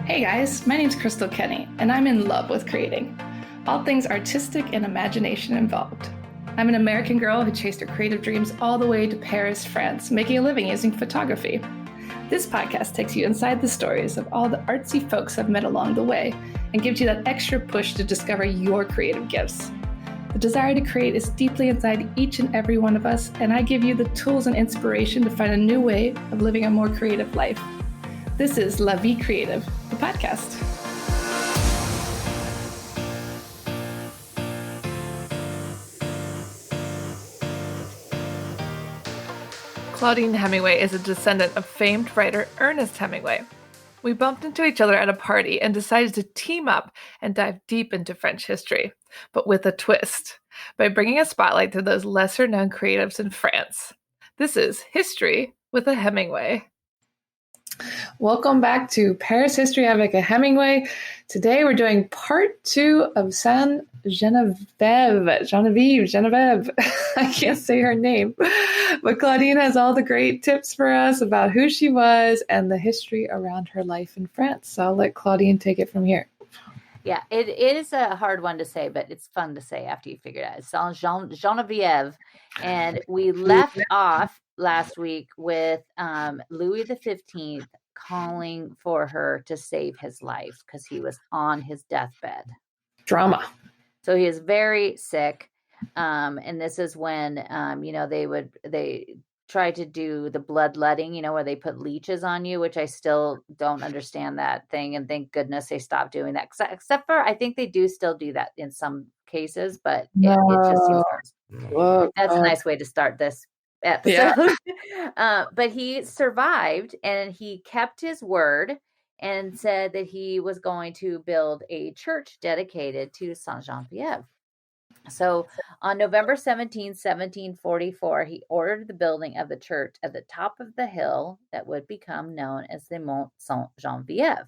Hey guys, my name's Crystal Kenny, and I'm in love with creating. All things artistic and imagination involved. I'm an American girl who chased her creative dreams all the way to Paris, France, making a living using photography. This podcast takes you inside the stories of all the artsy folks I've met along the way and gives you that extra push to discover your creative gifts. The desire to create is deeply inside each and every one of us, and I give you the tools and inspiration to find a new way of living a more creative life. This is La Vie Creative, the podcast. Claudine Hemingway is a descendant of famed writer Ernest Hemingway. We bumped into each other at a party and decided to team up and dive deep into French history, but with a twist, by bringing a spotlight to those lesser-known creatives in France. This is History with a Hemingway. Welcome back to Paris History Avec a Hemingway. Today we're doing part 2 of Sainte Geneviève. I can't say her name. But Claudine has all the great tips for us about who she was and the history around her life in France. So I'll let Claudine take it from here. Yeah, it is a hard one to say, but it's fun to say after you figure it out. It's Sainte Genevieve. And we left off last week with Louis XV calling for her to save his life because he was on his deathbed. Drama. So he is very sick. And this is when, they try to do the bloodletting, where they put leeches on you, which I still don't understand that thing. And thank goodness they stopped doing that. Except for, I think they do still do that in some cases, but it just seems that's a nice way to start this episode. Yeah. But he survived and he kept his word and said that he was going to build a church dedicated to Sainte Genevieve. So on November 17, 1744, he ordered the building of the church at the top of the hill that would become known as the Mont Sainte Geneviève.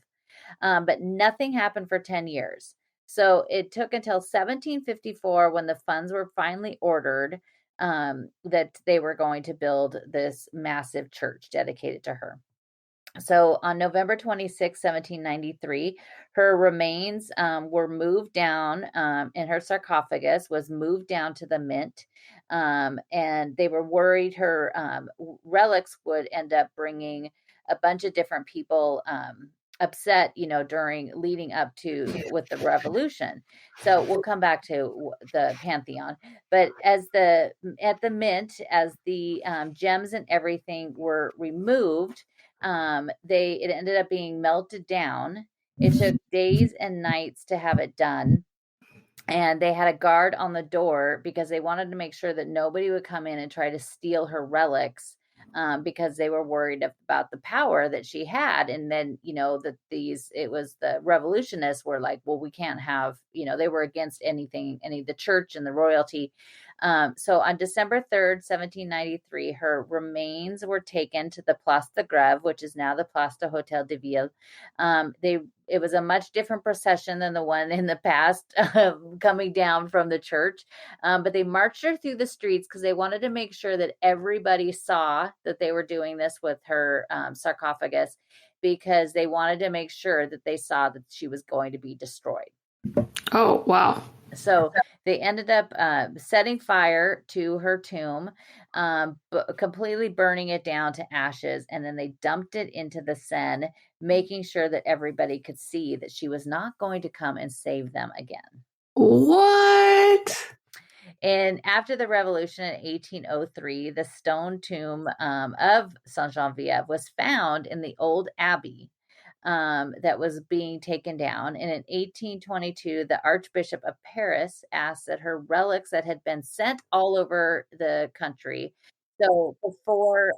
But nothing happened for 10 years. So it took until 1754 when the funds were finally ordered that they were going to build this massive church dedicated to her. So on November 26, 1793, her remains were moved down, and her sarcophagus was moved down to the Mint. And they were worried her relics would end up bringing a bunch of different people upset, leading up to with the revolution. So we'll come back to the Pantheon. But at the Mint, as the gems and everything were removed, it ended up being melted down. It took days and nights to have it done. And they had a guard on the door because they wanted to make sure that nobody would come in and try to steal her relics, because they were worried about the power that she had. And then, the revolutionists were like, well, we can't have, they were against any of the church and the royalty. So on December 3rd, 1793, her remains were taken to the Place de Grève, which is now the Place de Hôtel de Ville. It was a much different procession than the one in the past, coming down from the church. But they marched her through the streets because they wanted to make sure that everybody saw that they were doing this with her sarcophagus, because they wanted to make sure that they saw that she was going to be destroyed. Oh, wow. So they ended up setting fire to her tomb, completely burning it down to ashes. And then they dumped it into the Seine, making sure that everybody could see that she was not going to come and save them again. What? And after the revolution in 1803, the stone tomb of Sainte Geneviève was found in the old abbey that was being taken down. And in 1822, the Archbishop of Paris asked that her relics that had been sent all over the country. So before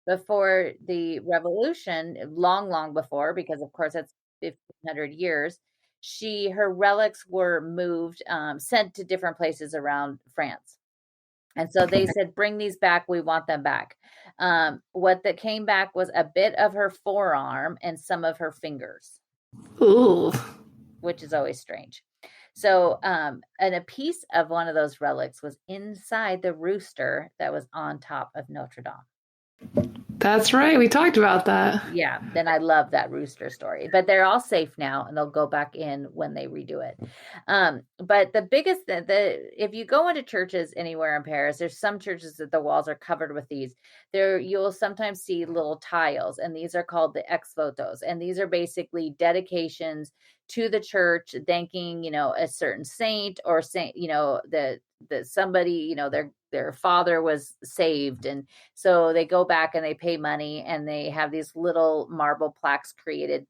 the revolution, long before, because of course that's 1500 years, her relics were moved, sent to different places around France. And so they said, bring these back. We want them back. What that came back was a bit of her forearm and some of her fingers. Ooh. Which is always strange. So, and a piece of one of those relics was inside the rooster that was on top of Notre Dame. That's right. We talked about that. Yeah, then I love that rooster story. But they're all safe now, and they'll go back in when they redo it. But the biggest, if you go into churches anywhere in Paris, there's some churches that the walls are covered with these. There, you'll sometimes see little tiles, and these are called the ex-votos, and these are basically dedications to the church, thanking a certain saint or saint, that somebody their father was saved, and so they go back and they pay money and they have these little marble plaques created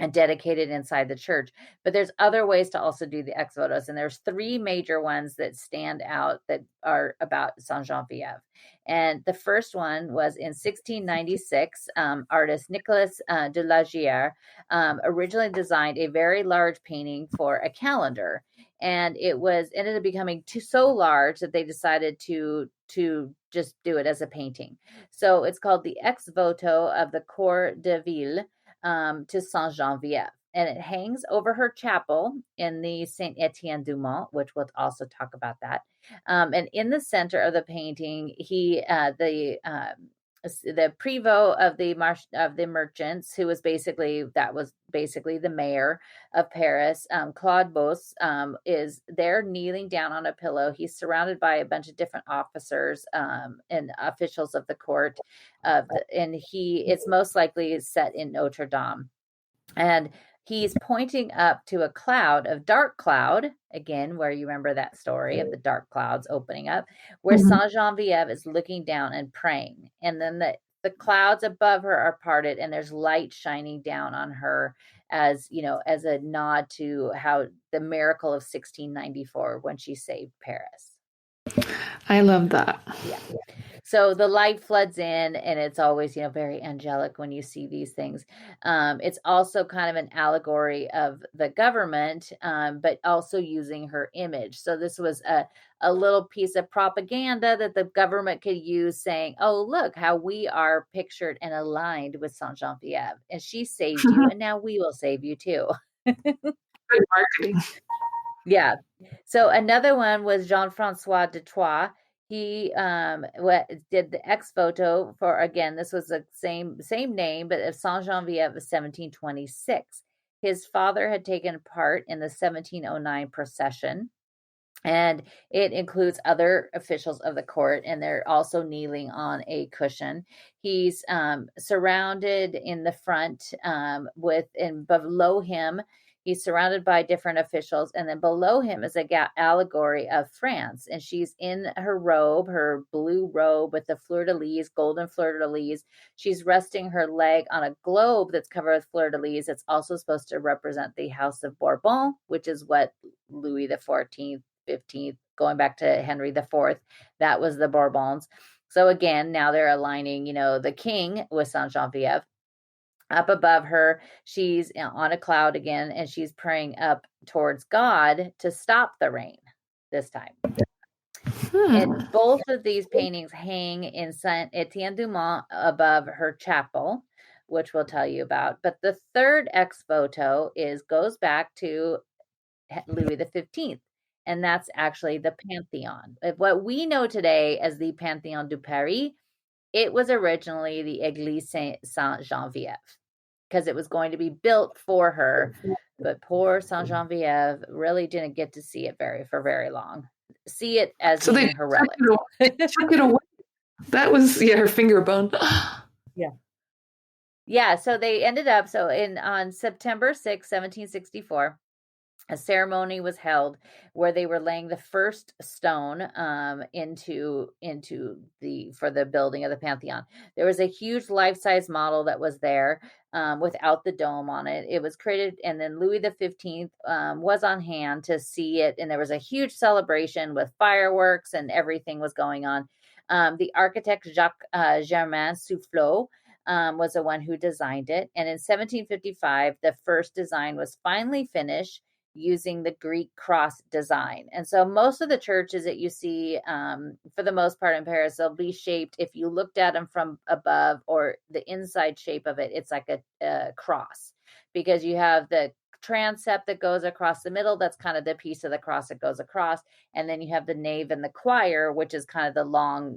and dedicated inside the church. But there's other ways to also do the ex-votos, and there's three major ones that stand out that are about Sainte Geneviève. And the first one was in 1696. Artist Nicolas de Lagière originally designed a very large painting for a calendar, and it was ended up becoming so large that they decided to just do it as a painting. So it's called the ex-voto of the Cour de Ville to Sainte Geneviève, and it hangs over her chapel in the Saint Etienne du Mont, which we'll also talk about that. And in the center of the painting, the prévôt of the merchants, who was basically the mayor of Paris, Claude Bosse, is there kneeling down on a pillow. He's surrounded by a bunch of different officers and officials of the court, and it's most likely set in Notre Dame, and he's pointing up to a dark cloud, again, where you remember that story of the dark clouds opening up, where Sainte Geneviève is looking down and praying. And then the clouds above her are parted, and there's light shining down on her as a nod to how the miracle of 1694 when she saved Paris. I love that. Yeah. So the light floods in, and it's always, very angelic when you see these things. It's also kind of an allegory of the government, but also using her image. So this was a little piece of propaganda that the government could use, saying, oh, look how we are pictured and aligned with Sainte Geneviève, and she saved you, and now we will save you too. Good marketing. Yeah. So another one was Jean-François de Troyes. He did the ex-voto for, again, this was the same name, but of Sainte Geneviève of 1726. His father had taken part in the 1709 procession, and it includes other officials of the court, and they're also kneeling on a cushion. He's surrounded in the front and below him, he's surrounded by different officials, and then below him is a allegory of France, and she's in her robe, her blue robe with the fleur-de-lis, golden fleur-de-lis. She's resting her leg on a globe that's covered with fleur-de-lis. It's also supposed to represent the House of Bourbon, which is what Louis XIV, 15th, going back to Henry IV, that was the Bourbons. So again, now they're aligning, the king with Sainte Geneviève. Up above her, she's on a cloud again, and she's praying up towards God to stop the rain this time. And both of these paintings hang in Saint Etienne du Mont above her chapel, which we'll tell you about. But the third ex-voto goes back to Louis XV, and that's actually the Pantheon. What we know today as the Pantheon du Paris, it was originally the Église Sainte-Geneviève, because it was going to be built for her, but poor Sainte Geneviève really didn't get to see it for very long. See it as being her relic. They took it away. That was her finger bone. Yeah. So they ended up on September 6, 1764. A ceremony was held where they were laying the first stone for the building of the Pantheon. There was a huge life-size model that was there without the dome on it. It was created, and then Louis XV was on hand to see it, and there was a huge celebration with fireworks and everything was going on. The architect Jacques Germain Soufflot was the one who designed it, and in 1755, the first design was finally finished using the Greek cross design. And so most of the churches that you see, for the most part in Paris, they'll be shaped, if you looked at them from above, or the inside shape of it, it's like a cross, because you have the transept that goes across the middle. That's kind of the piece of the cross that goes across. And then you have the nave and the choir, which is kind of the long,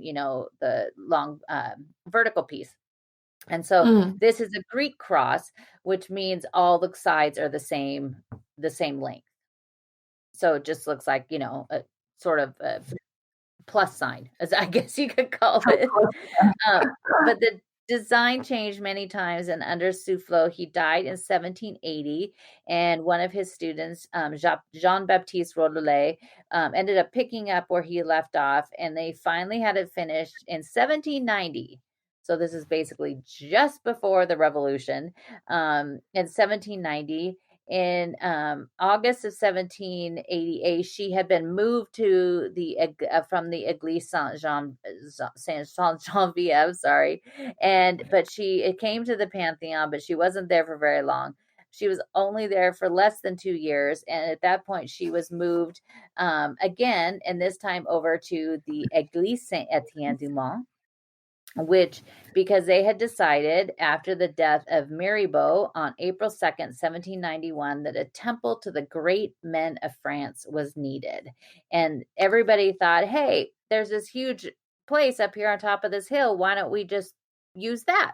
vertical piece. And so Mm. this is a Greek cross, which means all the sides are the same length. So it just looks like, a sort of a plus sign, as I guess you could call it. But the design changed many times, and under Soufflot, he died in 1780, and one of his students, Jean-Baptiste Rodelet, ended up picking up where he left off, and they finally had it finished in 1790. So this is basically just before the revolution. In 1790, in August of 1788, she had been moved to from the Église Sainte Geneviève, sorry, but it came to the Pantheon, but she wasn't there for very long. She was only there for less than 2 years, and at that point, she was moved again, and this time over to the Église Saint Etienne du Mans, which, because they had decided after the death of Mirabeau on April 2nd, 1791, that a temple to the great men of France was needed. And everybody thought, hey, there's this huge place up here on top of this hill. Why don't we just use that?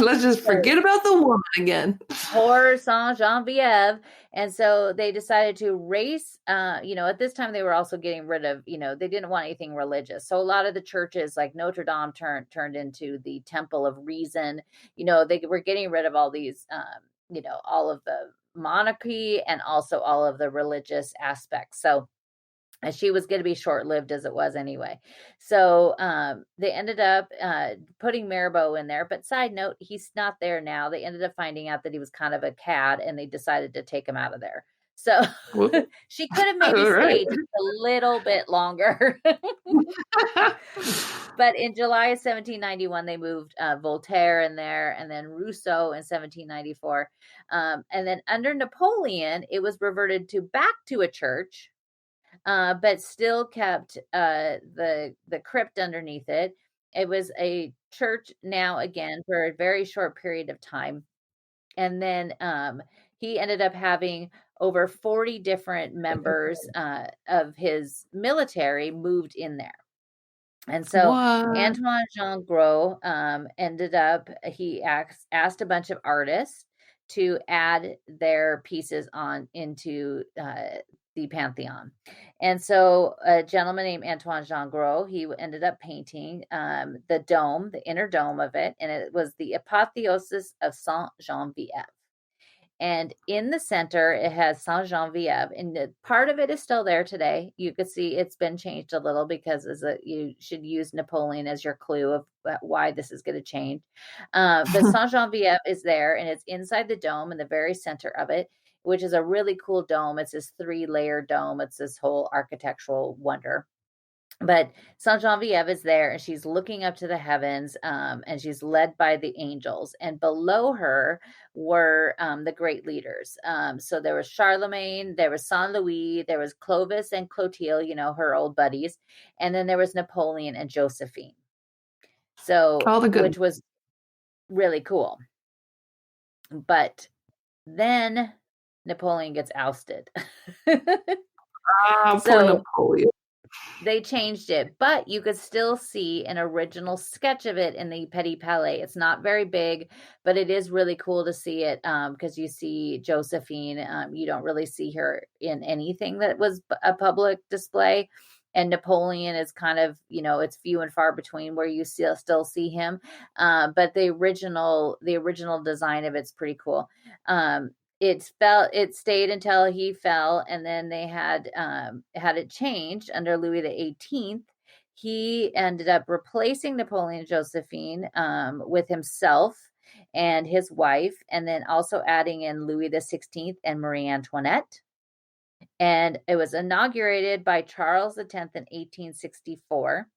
Let's just forget about the woman again. Pour Sainte Genevieve. And so they decided to race, at this time they were also getting rid of, they didn't want anything religious. So a lot of the churches like Notre Dame turned into the Temple of Reason. They were getting rid of all these, all of the monarchy and also all of the religious aspects. So she was going to be short-lived, as it was anyway. So they ended up putting Mirabeau in there. But side note, he's not there now. They ended up finding out that he was kind of a cad, and they decided to take him out of there. So she could have maybe stayed just a little bit longer. But in July of 1791, they moved Voltaire in there, and then Rousseau in 1794. And then under Napoleon, it was reverted back to a church, but still kept the crypt underneath it. It was a church now again for a very short period of time. And then he ended up having over 40 different members of his military moved in there. And so Antoine Jean Gros ended up, he asked a bunch of artists to add their pieces into the Pantheon. And so a gentleman named Antoine Jean Gros, he ended up painting the dome, the inner dome of it, and it was the apotheosis of Sainte Geneviève. And in the center, it has Sainte Geneviève, and part of it is still there today. You could see it's been changed a little because you should use Napoleon as your clue of why this is going to change. But Sainte Geneviève is there, and it's inside the dome in the very center of it, which is a really cool dome. It's this 3-layer dome. It's this whole architectural wonder. But Sainte Geneviève is there, and she's looking up to the heavens, and she's led by the angels. And below her were the great leaders. So there was Charlemagne, there was Saint Louis, there was Clovis and Clotilde, her old buddies, and then there was Napoleon and Josephine. So which was really cool. But then Napoleon gets ousted. Poor Napoleon. They changed it, but you could still see an original sketch of it in the Petit Palais. It's not very big, but it is really cool to see it because you see Josephine. You don't really see her in anything that was a public display. And Napoleon is kind of, it's few and far between where you still see him. But the original design of it's pretty cool. It stayed until he fell, and then they had it changed under Louis XVIII. He ended up replacing Napoleon and Josephine with himself and his wife, and then also adding in Louis XVI and Marie Antoinette. And it was inaugurated by Charles X in 1864.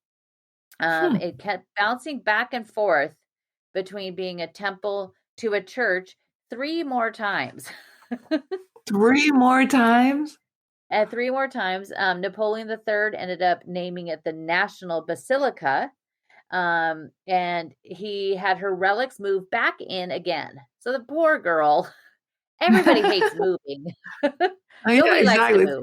It kept bouncing back and forth between being a temple to a church 3 more times. 3 more times? 3 more times. Napoleon III ended up naming it the National Basilica. And he had her relics moved back in again. So the poor girl, everybody hates moving. Nobody likes to move.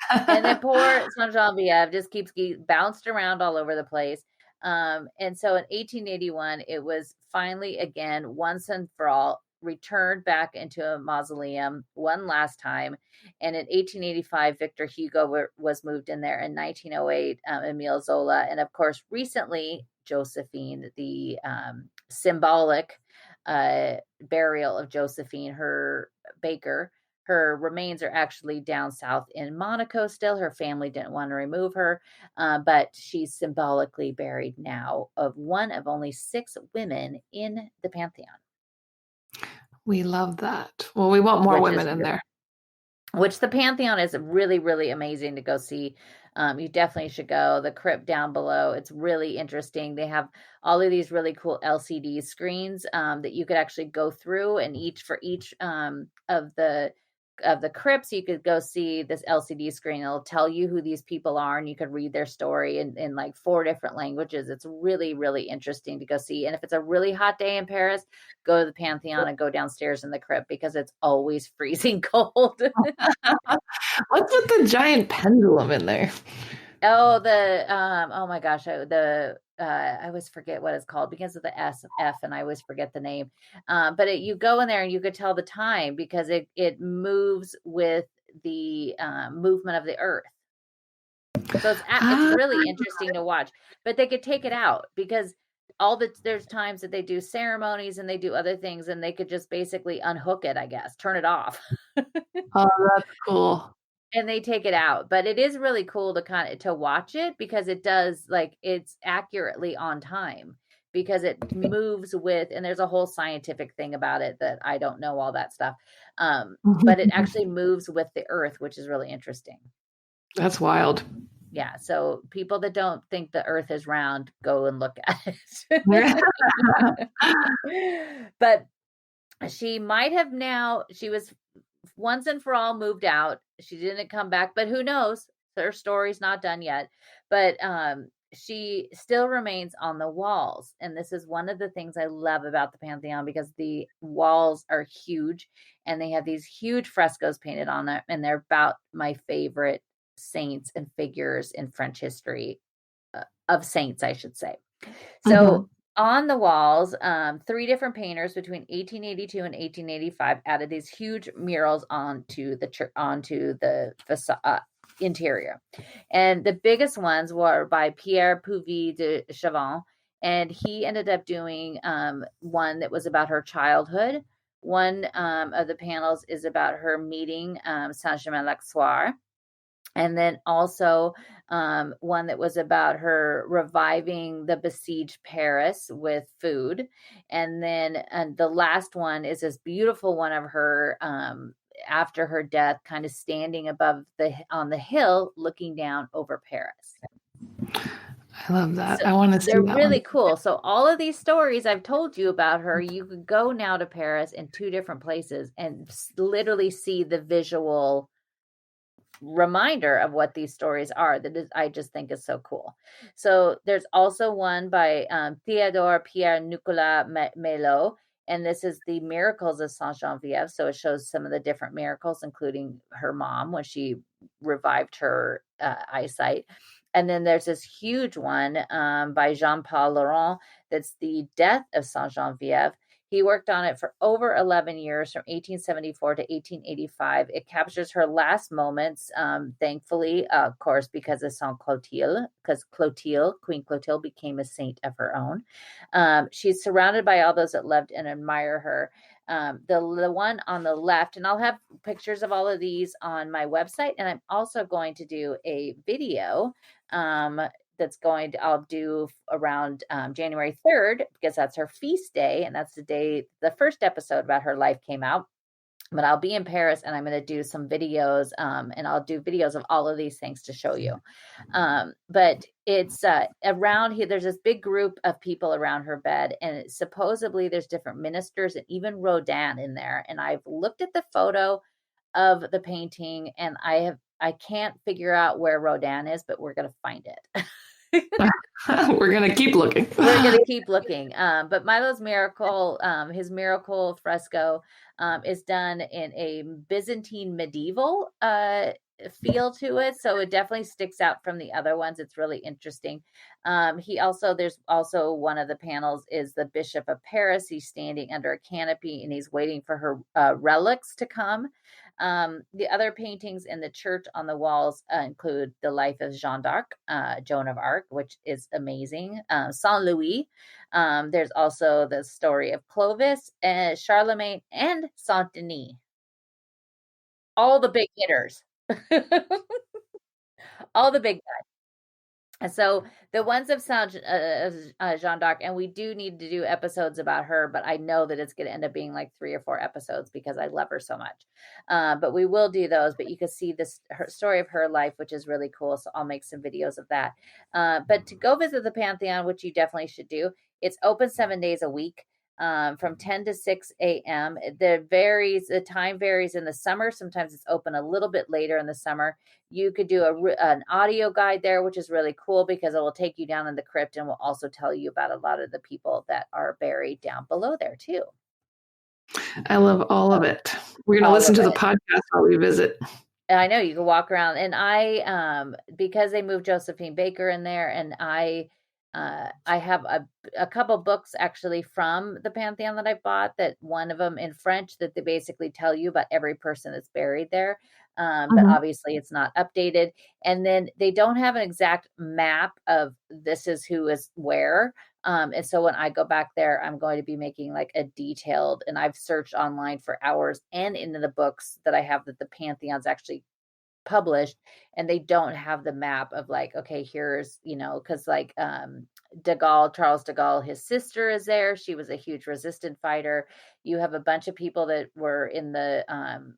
And then poor Sainte Geneviève just keeps bounced around all over the place. And so in 1881, it was finally, again, once and for all, returned back into a mausoleum one last time. And in 1885, Victor Hugo was moved in there. In 1908, Emile Zola. And of course, recently, Josephine, the symbolic burial of Josephine, her baker. Her remains are actually down south in Monaco still. Her family didn't want to remove her, but she's symbolically buried now of one of only 6 women in the Pantheon. We love that. Well, we want more women in there. Which the Pantheon is really, really amazing to go see. You definitely should go. The crypt down below, it's really interesting. They have all of these really cool LCD screens that you could actually go through, and each of the crypts, you could go see this LCD screen. It'll tell you who these people are, and you could read their story in like 4 different languages. It's really, really interesting to go see. And if it's a really hot day in Paris, go to the Pantheon and go downstairs in the crypt because it's always freezing cold. What's with the giant pendulum in there? Oh, oh my gosh, I always forget what it's called because of the F, and I always forget the name. But you go in there and you could tell the time because it moves with the movement of the earth. So it's really interesting to watch. But they could take it out because there's times that they do ceremonies and they do other things, and they could just basically unhook it, I guess, turn it off. Oh, that's cool. And they take it out, but it is really cool to watch it because it does, like, it's accurately on time because it moves with, and there's a whole scientific thing about it that I don't know all that stuff. But it actually moves with the earth, which is really interesting. That's wild. Yeah. So people that don't think the earth is round, go and look at it. But she might have she was once and for all moved out. She didn't come back, but who knows? Her story's not done yet. But she still remains on the walls. And this is one of the things I love about the Pantheon because the walls are huge and they have these huge frescoes painted on them. And they're about my favorite saints and figures in French history of saints, I should say. So on the walls, 3 different painters between 1882 and 1885 added these huge murals onto the facade, interior. And the biggest ones were by Pierre Puvis de Chavannes, and he ended up doing one that was about her childhood. One of the panels is about her meeting Saint-Germain-l'Auxerrois. And then also one that was about her reviving the besieged Paris with food. And then the last one is this beautiful one of her after her death, kind of standing on the hill, looking down over Paris. I love that. So I want to see that. They're really cool. So all of these stories I've told you about her, you could go now to Paris in 2 different places and literally see the visual reminder of what these stories are. I just think is so cool. So there's also one by Théodore Pierre Nicolas Melot, and this is the miracles of Sainte Genevieve. So it shows some of the different miracles, including her mom when she revived her eyesight. And then there's this huge one by Jean-Paul Laurent that's the death of Sainte Genevieve. He worked on it for over 11 years, from 1874 to 1885. It captures her last moments, thankfully, of course, because of Saint Clotilde, because Queen Clotilde became a saint of her own. She's surrounded by all those that loved and admire her. The one on the left, and I'll have pictures of all of these on my website, and I'm also going to do a video I'll do around January 3rd, because that's her feast day. And that's the day the first episode about her life came out. But I'll be in Paris and I'm going to do some videos and I'll do videos of all of these things to show you. But it's around here. There's this big group of people around her bed, and supposedly there's different ministers and even Rodin in there. And I've looked at the photo of the painting and I can't figure out where Rodin is, but we're going to find it. We're going to keep looking. But Milo's miracle, his miracle fresco is done in a Byzantine medieval feel to it. So it definitely sticks out from the other ones. It's really interesting. There's also one of the panels is the Bishop of Paris. He's standing under a canopy and he's waiting for her relics to come. The other paintings in the church on the walls include the life of Jeanne d'Arc, Joan of Arc, which is amazing. Saint Louis. There's also the story of Clovis, Charlemagne, and Saint Denis. All the big hitters. All the big guys. And so the ones of Jeanne d'Arc, and we do need to do episodes about her, but I know that it's going to end up being like 3 or 4 episodes because I love her so much. But we will do those, but you can see her story of her life, which is really cool. So I'll make some videos of that. But to go visit the Pantheon, which you definitely should do, it's open 7 days a week. From 10 to 6 a.m. The time varies in the summer. Sometimes it's open a little bit later in the summer. You could do an audio guide there, which is really cool because it will take you down in the crypt and will also tell you about a lot of the people that are buried down below there too. I love all of it. We're going to listen to the podcast while we visit. I know you can walk around, and I, because they moved Josephine Baker in there, and I have a couple books actually from the Pantheon that I bought, that one of them in French that they basically tell you about every person that's buried there. But obviously it's not updated. And then they don't have an exact map of this is who is where. And so when I go back there, I'm going to be making like a detailed, and I've searched online for hours and into the books that I have that the Pantheon's actually published, and they don't have the map of like, okay, here's, because like Charles de Gaulle, his sister is there. She was a huge resistance fighter. You have a bunch of people that were in the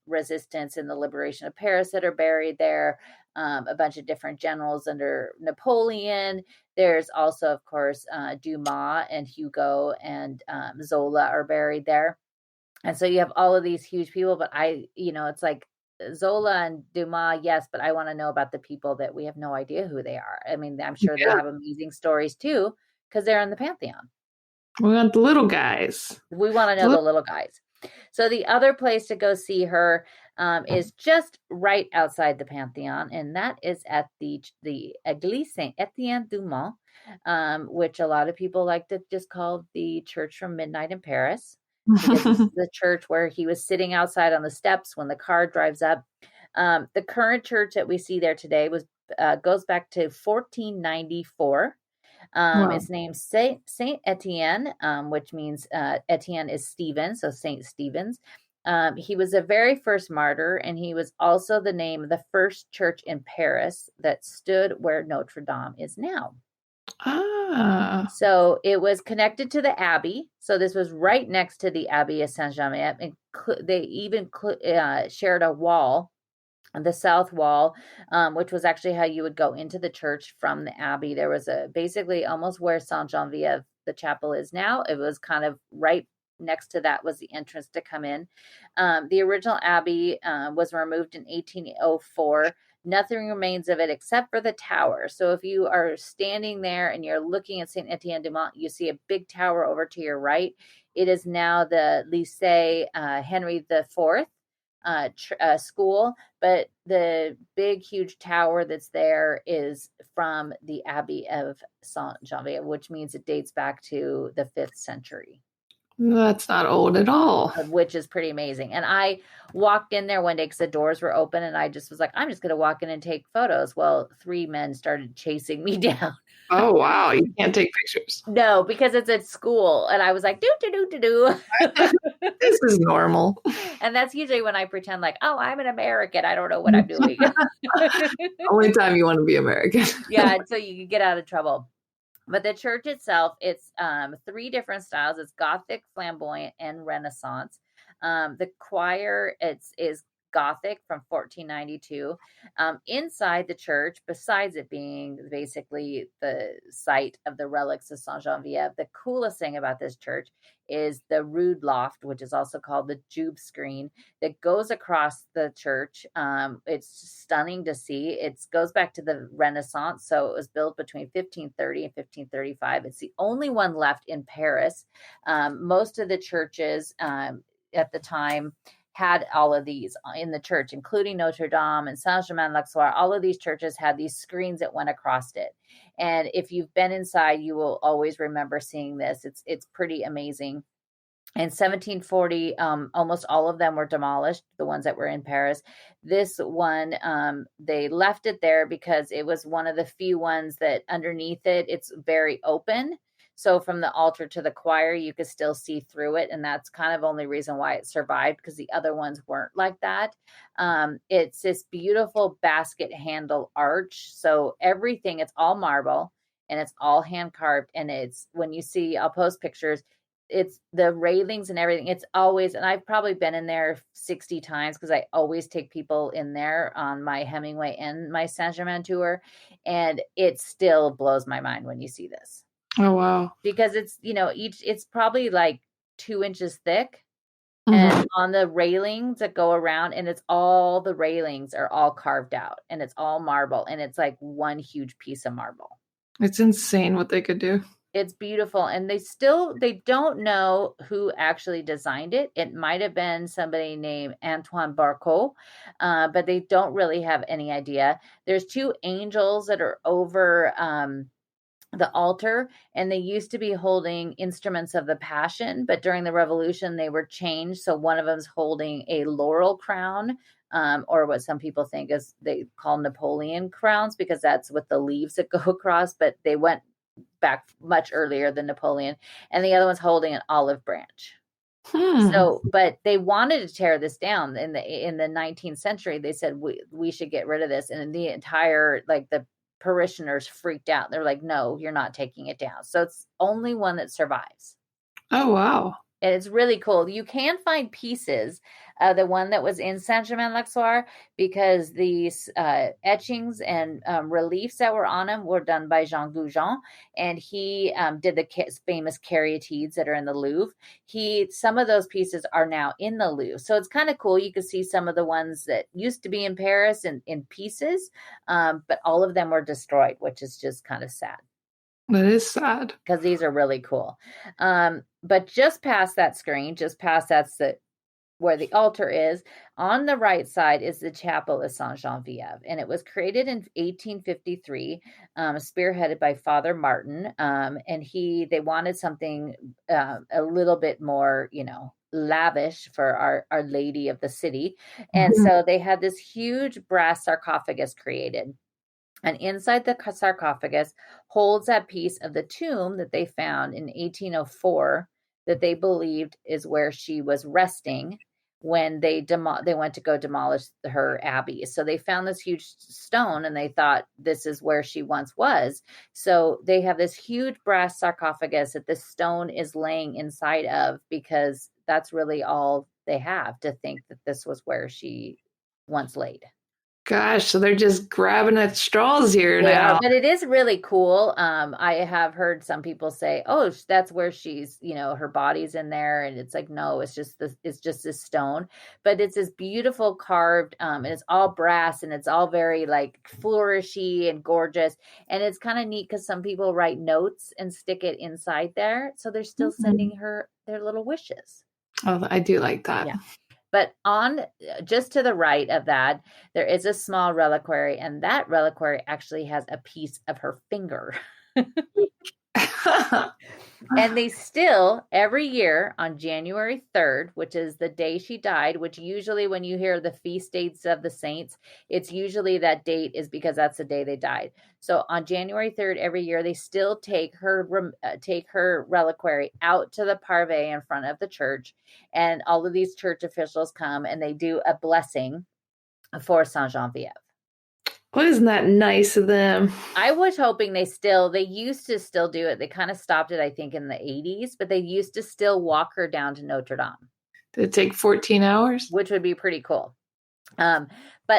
resistance in the liberation of Paris that are buried there. A bunch of different generals under Napoleon. There's also, of course, Dumas and Hugo and Zola are buried there. And so you have all of these huge people, but it's like Zola and Dumas, yes, but I want to know about the people that we have no idea who they are. I mean, I'm sure they have amazing stories too, because they're in the Pantheon. We want the little guys. We want to know the little guys. So the other place to go see her is just right outside the Pantheon, and that is at the Église Saint-Étienne du Mans, which a lot of people like to just call the Church from Midnight in Paris. Because this is the church where he was sitting outside on the steps when the car drives up. The current church that we see there today goes back to 1494. Wow. It's named Saint Etienne, which means Etienne is Stephen, so Saint Stephen's. He was the very first martyr, and he was also the name of the first church in Paris that stood where Notre Dame is now. So it was connected to the Abbey. So this was right next to the Abbey of Sainte Geneviève. And they even shared a wall, the south wall, which was actually how you would go into the church from the Abbey. There was basically almost where Sainte Geneviève, the chapel, is now. It was kind of right next to that was the entrance to come in. The original Abbey was removed in 1804. Nothing remains of it except for the tower. So if you are standing there and you're looking at Saint Etienne du Mont, you see a big tower over to your right. It is now the Lycée Henry IV school, but the big, huge tower that's there is from the Abbey of Saint Geneviève, which means it dates back to the 5th century. That's not old at all. Which is pretty amazing. And I walked in there one day because the doors were open, and I just was like, I'm just going to walk in and take photos. Well, 3 men started chasing me down. Oh, wow. You can't take pictures. No, because it's at school. And I was like, do. This is normal. And that's usually when I pretend like, oh, I'm an American. I don't know what I'm doing. Only time you want to be American. Yeah, so you can get out of trouble. But the church itself, it's 3 different styles. It's Gothic, Flamboyant, and Renaissance. The choir is Gothic from 1492. Inside the church, besides it being basically the site of the relics of Sainte Geneviève, the coolest thing about this church is the rood loft, which is also called the Jube screen, that goes across the church. It's stunning to see. It goes back to the Renaissance, so it was built between 1530 and 1535. It's the only one left in Paris. Most of the churches at the time had all of these in the church, including Notre Dame and Saint-Germain-l'Auxerrois. All of these churches had these screens that went across it. And if you've been inside, you will always remember seeing this. It's pretty amazing. In 1740, almost all of them were demolished, the ones that were in Paris. This one, they left it there because it was one of the few ones that underneath it, it's very open. So from the altar to the choir, you could still see through it. And that's kind of only reason why it survived, because the other ones weren't like that. It's this beautiful basket handle arch. So everything, it's all marble and it's all hand carved. And it's, when you see, I'll post pictures, it's the railings and everything. It's always, and I've probably been in there 60 times because I always take people in there on my Hemingway and my Saint-Germain tour. And it still blows my mind when you see this. Oh, wow. Because it's, it's probably like 2 inches thick. And on the railings that go around, and it's all, the railings are all carved out and it's all marble. And it's like one huge piece of marble. It's insane what they could do. It's beautiful. And they don't know who actually designed it. It might have been somebody named Antoine Barcaud, but they don't really have any idea. There's 2 angels that are over the altar, and they used to be holding instruments of the Passion, but during the Revolution, they were changed. So one of them's holding a laurel crown, or what some people think is they call Napoleon crowns, because that's with the leaves that go across, but they went back much earlier than Napoleon, and the other one's holding an olive branch. So, but they wanted to tear this down in the 19th century. They said we should get rid of this, and the entire, like, the parishioners freaked out. They're like, no, you're not taking it down. So it's only one that survives. Oh, wow. And it's really cool. You can find pieces of the one that was in Saint-Germain-l'Auxerrois, because these etchings and reliefs that were on him were done by Jean Goujon, and he did the famous caryatides that are in the Louvre. Some of those pieces are now in the Louvre. So it's kind of cool. You can see some of the ones that used to be in Paris in pieces, but all of them were destroyed, which is just kind of sad. That is sad. Because these are really cool. But just past that screen, that's where the altar is, on the right side is the chapel of Sainte Genevieve. And it was created in 1853, spearheaded by Father Martin. And they wanted something a little bit more, lavish for Our Lady of the City. And so they had this huge brass sarcophagus created. And inside the sarcophagus holds that piece of the tomb that they found in 1804 that they believed is where she was resting when they went to go demolish her abbey. So they found this huge stone and they thought this is where she once was. So they have this huge brass sarcophagus that this stone is laying inside of, because that's really all they have to think that this was where she once laid. Gosh, so they're just grabbing at straws here now. But it is really cool. I have heard some people say, "Oh, that's where she's, her body's in there," and it's like, no, it's just this stone. But it's this beautiful carved, and it's all brass, and it's all very like flourishy and gorgeous. And it's kind of neat because some people write notes and stick it inside there, so they're still sending her their little wishes. Oh, I do like that. Yeah. But on just to the right of that, there is a small reliquary, and that reliquary actually has a piece of her finger. And they still, every year on January 3rd, which is the day she died, which usually when you hear the feast dates of the saints, it's usually that date is because that's the day they died. So on January 3rd, every year, they still take her reliquary out to the parve in front of the church. And all of these church officials come and they do a blessing for Sainte Genevieve. Well, isn't that nice of them? I was hoping they used to still do it. They kind of stopped it, I think, in the 80s, but they used to still walk her down to Notre Dame. Did it take 14 hours? Which would be pretty cool. But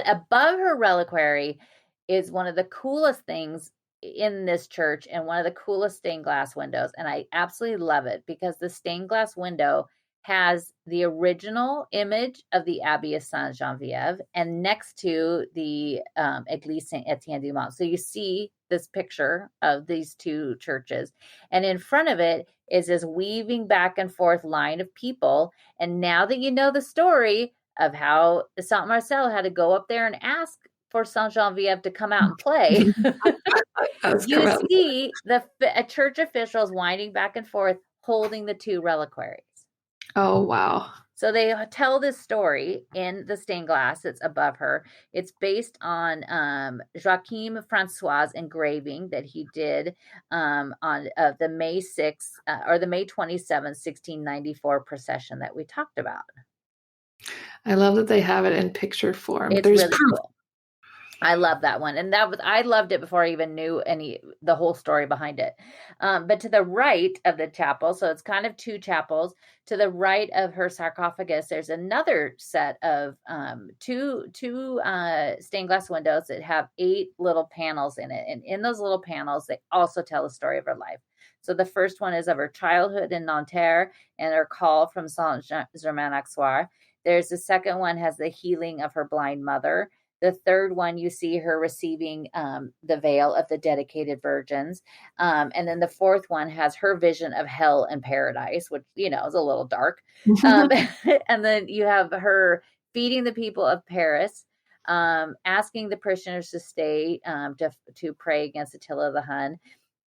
above her reliquary is one of the coolest things in this church and one of the coolest stained glass windows. And I absolutely love it because the stained glass window has the original image of the Abbey of Sainte Genevieve and next to the Église Saint-Étienne du Mont. So you see this picture of these two churches. And in front of it is this weaving back and forth line of people. And now that you know the story of how Saint Marcel had to go up there and ask for Sainte Genevieve to come out and play. You see the church officials winding back and forth holding the two reliquaries. Oh, wow. So they tell this story in the stained glass that's above her. It's based on Joachim Francois' engraving that he did on the May 6th or the May 27th, 1694 procession that we talked about. I love that they have it in picture form. It's There's really cool. I love that one. And I loved it before I even knew the whole story behind it. But to the right of the chapel, so it's kind of two chapels, to the right of her sarcophagus, there's another set of two stained glass windows that have 8 little panels in it. And in those little panels, they also tell the story of her life. So the first one is of her childhood in Nanterre and her call from Saint-Germain-Auxerrois. There's the second one has the healing of her blind mother. The third one, you see her receiving the veil of the dedicated virgins. And then the fourth one has her vision of hell and paradise, which, is a little dark. And then you have her feeding the people of Paris, asking the parishioners to stay to pray against Attila the Hun.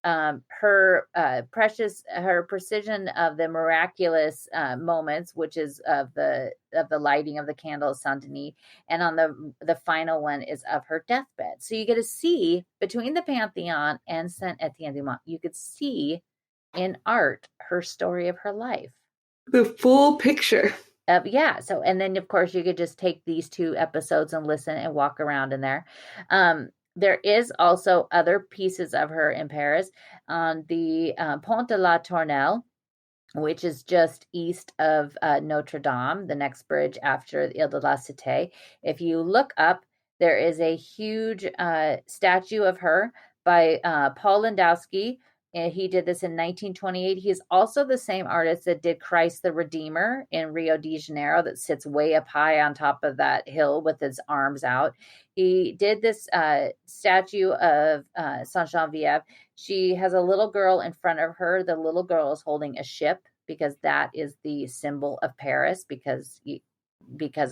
Her precision of the miraculous moments, which is of the lighting of the candle of Saint Denis, and on the final one is of her deathbed. So you get to see between the Pantheon and Saint Etienne du Mont, you could see in art her story of her life, the full picture. So, and then of course you could just take these 2 episodes and listen and walk around in there. There is also other pieces of her in Paris on the Pont de la Tournelle, which is just east of Notre Dame, the next bridge after the Ile de la Cité. If you look up, there is a huge statue of her by Paul Landowski. He did this in 1928. He is also the same artist that did Christ the Redeemer in Rio de Janeiro that sits way up high on top of that hill with his arms out. He did this statue of Sainte Geneviève. She has a little girl in front of her. The little girl is holding a ship because that is the symbol of Paris because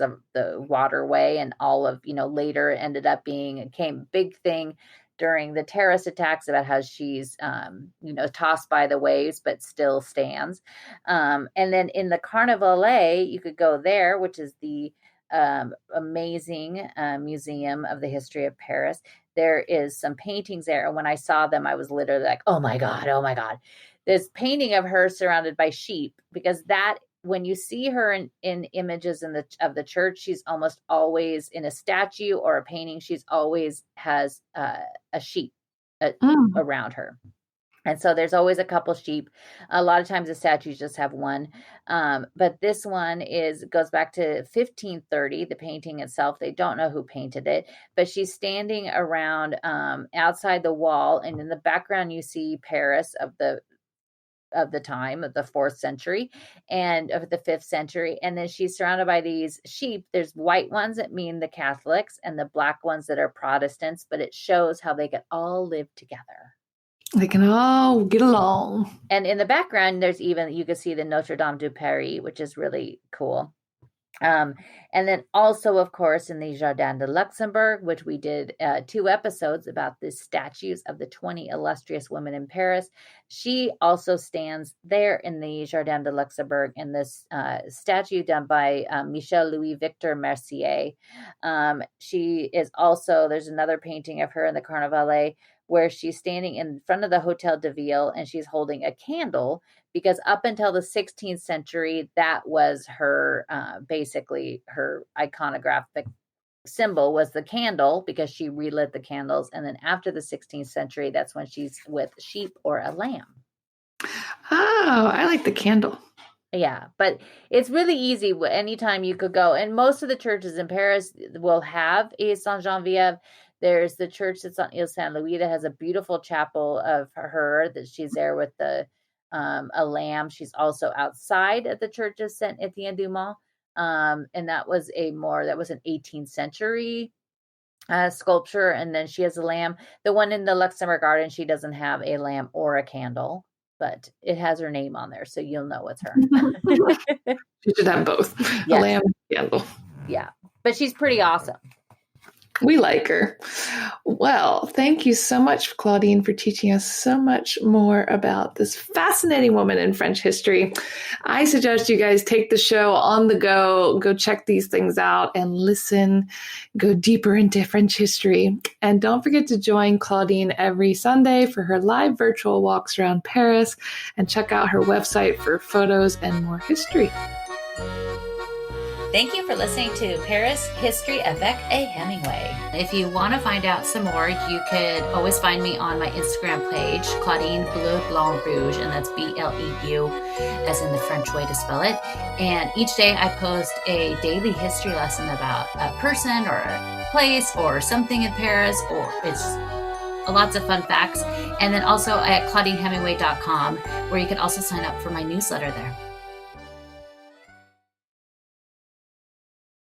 of the waterway and all of, later ended up became a big thing during the terrorist attacks about how she's, tossed by the waves, but still stands. And then in the Carnavalet, you could go there, which is the amazing museum of the history of Paris. There is some paintings there. And when I saw them, I was literally like, oh my God. This painting of her surrounded by sheep, because that, when you see her in images of the church, she's almost always in a statue or a painting. She's always has a sheep around her. And so there's always a couple sheep. A lot of times the statues just have one. But this one goes back to 1530, the painting itself. They don't know who painted it, but she's standing around outside the wall. And in the background, you see Paris of the time of the 4th century and of the 5th century. And then she's surrounded by these sheep. There's white ones that mean the Catholics and the black ones that are Protestants, but it shows how they could all live together. They can all get along. And in the background, you can see the Notre Dame de Paris, which is really cool. And then also, of course, in the Jardin de Luxembourg, which we did 2 episodes about the statues of the 20 illustrious women in Paris. She also stands there in the Jardin de Luxembourg in this statue done by Michel Louis Victor Mercier. She is also, there's another painting of her in the Carnavalet where she's standing in front of the Hotel de Ville and she's holding a candle, because up until the 16th century, that was her, basically her iconographic symbol was the candle, because she relit the candles. And then after the 16th century, that's when she's with sheep or a lamb. Oh, I like the candle. Yeah, but it's really easy. Anytime you could go, and most of the churches in Paris will have a Sainte Geneviève. There's the church that's on Ile Saint Louis that has a beautiful chapel of her that she's there with a lamb. She's also outside at the church of Saint Etienne du Mont, and that was an 18th century sculpture. And then she has a lamb. The one in the Luxembourg Garden, she doesn't have a lamb or a candle, but it has her name on there, so you'll know it's her. She should have both, a lamb and a candle. Yeah, but she's pretty awesome. We like her. Well, thank you so much, Claudine, for teaching us so much more about this fascinating woman in French history. I suggest you guys take the show on the go check these things out and listen, go deeper into French history. And don't forget to join Claudine every Sunday for her live virtual walks around Paris, and check out her website for photos and more history. Thank you for listening to Paris History Avec a Hemingway. If you want to find out some more, you could always find me on my Instagram page, Claudine Bleu Blanc Rouge, and that's BLEU, as in the French way to spell it. And each day I post a daily history lesson about a person or a place or something in Paris, or it's lots of fun facts. And then also at ClaudineHemingway.com, where you can also sign up for my newsletter there.